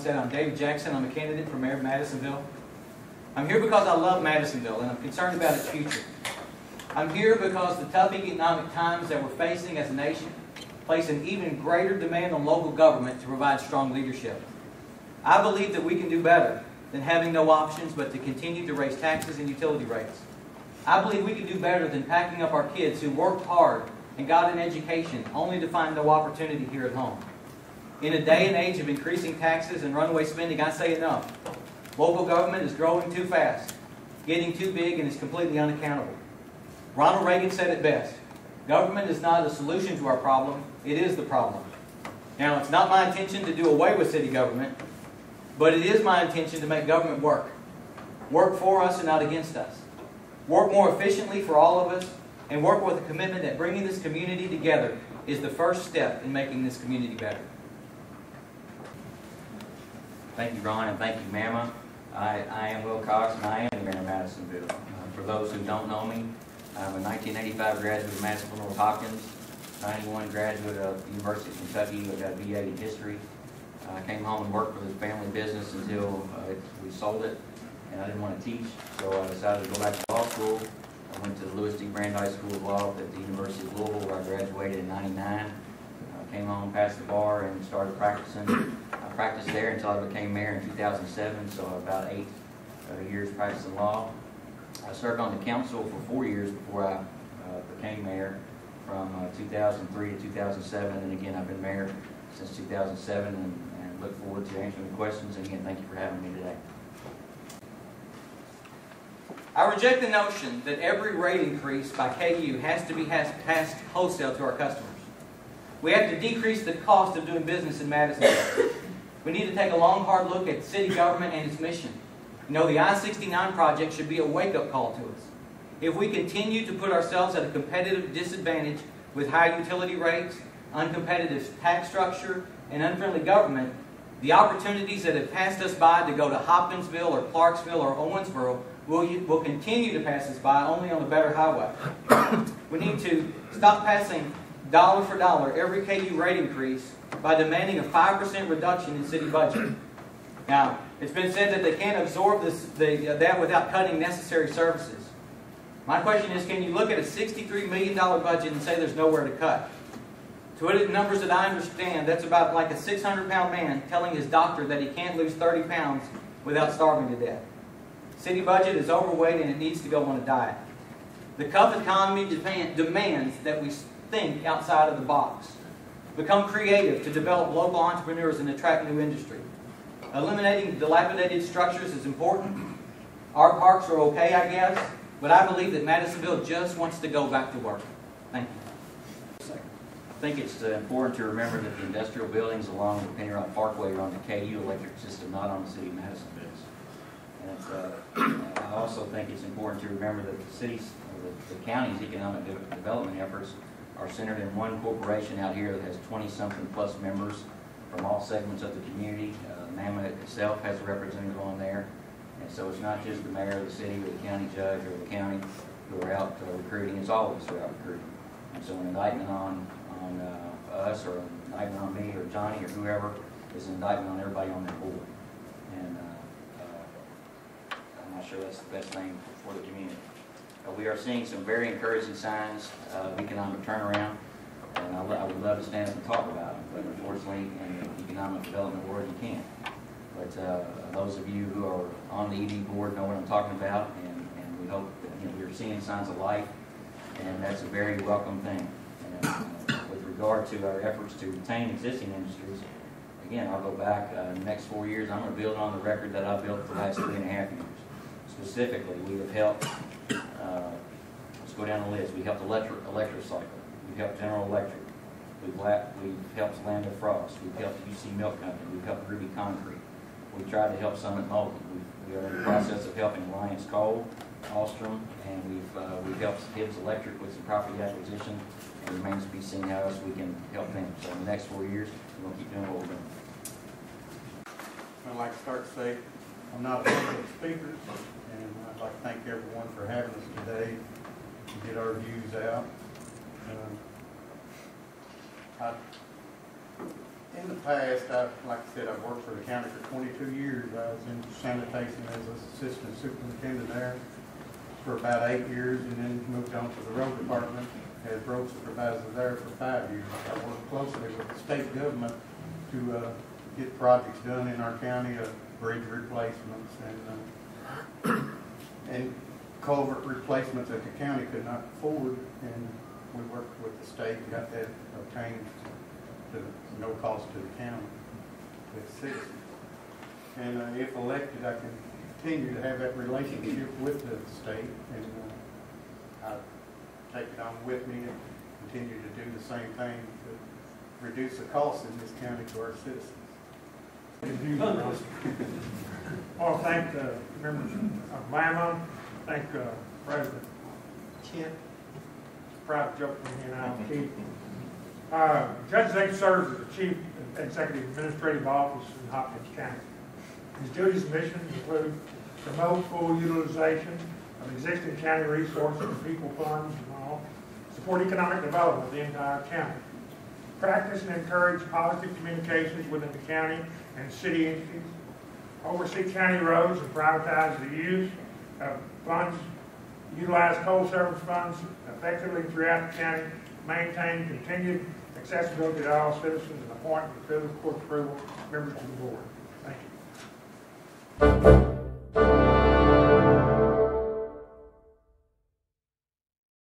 said, I'm David Jackson. I'm a candidate for mayor of Madisonville. I'm here because I love Madisonville and I'm concerned about its future. I'm here because the tough economic times that we're facing as a nation place an even greater demand on local government to provide strong leadership. I believe that we can do better than having no options but to continue to raise taxes and utility rates. I believe we can do better than packing up our kids who worked hard and got an education only to find no opportunity here at home. In a day and age of increasing taxes and runaway spending, I say enough. Local government is growing too fast, getting too big, and is completely unaccountable. Ronald Reagan said it best, government is not a solution to our problem, it is the problem. Now, it's not my intention to do away with city government, but it is my intention to make government work. Work for us and not against us. Work more efficiently for all of us, and work with a commitment that bringing this community together is the first step in making this community better. Thank you, Ron, and thank you, Mama. I am Will Cox, and I am the mayor of Madisonville. For those who don't know me, I'm a 1985 graduate of Madisonville Hopkins, 91 graduate of the University of Kentucky. I got a BA in history. I came home and worked for the family business until we sold it, and I didn't want to teach, so I decided to go back to law school. I went to the Louis D. Brandeis School of Law at the University of Louisville, where I graduated in '99. Came home, passed the bar, and started practicing. I practiced there until I became mayor in 2007, so about 8 years practicing law. I served on the council for 4 years before I became mayor, from 2003 to 2007, and again I've been mayor since 2007, and look forward to answering the questions. And again, thank you for having me today. I reject the notion that every rate increase by KU has to be passed wholesale to our customers. We have to decrease the cost of doing business in Madisonville. We need to take a long, hard look at city government and its mission. You know, the I-69 project should be a wake-up call to us. If we continue to put ourselves at a competitive disadvantage with high utility rates, uncompetitive tax structure, and unfriendly government, the opportunities that have passed us by to go to Hopkinsville or Clarksville or Owensboro will continue to pass us by, only on a better highway. We need to stop passing dollar for dollar every KU rate increase by demanding a 5% reduction in city budget. Now, it's been said that they can't absorb that without cutting necessary services. My question is, can you look at a $63 million budget and say there's nowhere to cut? To put it in numbers that I understand, that's about like a 600-pound man telling his doctor that he can't lose 30 pounds without starving to death. City budget is overweight and it needs to go on a diet. The tough economy demands that we think outside of the box. Become creative to develop local entrepreneurs and attract new industry. Eliminating dilapidated structures is important. Our parks are okay, I guess, but I believe that Madisonville just wants to go back to work. Thank you. I think it's important to remember that the industrial buildings along the Penny Rock Parkway are on the KU electric system, not on the city of Madisonville. And I also think it's important to remember that the county's economic development efforts are centered in one corporation out here that has 20-something plus members from all segments of the community. MAMA itself has a representative on there. And so it's not just the mayor of the city or the county judge or the county who are out recruiting, it's all of us who are out recruiting. And so an indictment on us, or an indictment on me or Johnny or whoever, is an indictment on everybody on that board. And I'm not sure that's the best thing for the community. We are seeing some very encouraging signs of economic turnaround, and I would love to stand up and talk about them, but unfortunately in the economic development world you can't. But those of you who are on the ED board know what I'm talking about, and we hope that we're seeing signs of life, and that's a very welcome thing. And, with regard to our efforts to retain existing industries, again, I'll go back in the next 4 years. I'm going to build on the record that I built for the last 3.5 years. Specifically, we have helped, let's go down the list. We helped Electric Cycle. We've helped General Electric. We've helped Lambda Frost. We've helped UC Milk Company. We've helped Ruby Concrete. We've tried to help Summit Molding. We are in the process of helping Alliance Coal, Alstrom, and we've helped Hibbs Electric with some property acquisition. It remains to be seen how else we can help them. So in the next 4 years, we're going to keep doing what we're doing. I'd like to start to say I'm not a public speaker, and I'd like to thank everyone for having us today to get our views out. In the past, like I said, I've worked for the county for 22 years. I was in sanitation as assistant superintendent there for about 8 years, and then moved on to the road department as road supervisor there for 5 years. I worked closely with the state government to get projects done in our county, bridge replacements and culvert replacements that the county could not afford, and we worked with the state and got that obtained to no cost to the county, to the citizens. And if elected, I can continue to have that relationship with the state, and I take it on with me and continue to do the same thing to reduce the costs in this county to our citizens. I want to thank the members of Lama, thank President Kent. It's a private joke from me and I will keep. Judge Zink serves as the Chief Executive Administrative Office in Hopkins County. His duties and missions include promote full utilization of existing county resources and people funds and all, support economic development of the entire county, practice and encourage positive communications within the county and city entities, oversee county roads and privatize the use of funds, utilize coal service funds effectively throughout the county, maintain continued accessibility to all citizens, and appoint with federal court approval members to the board. Thank you.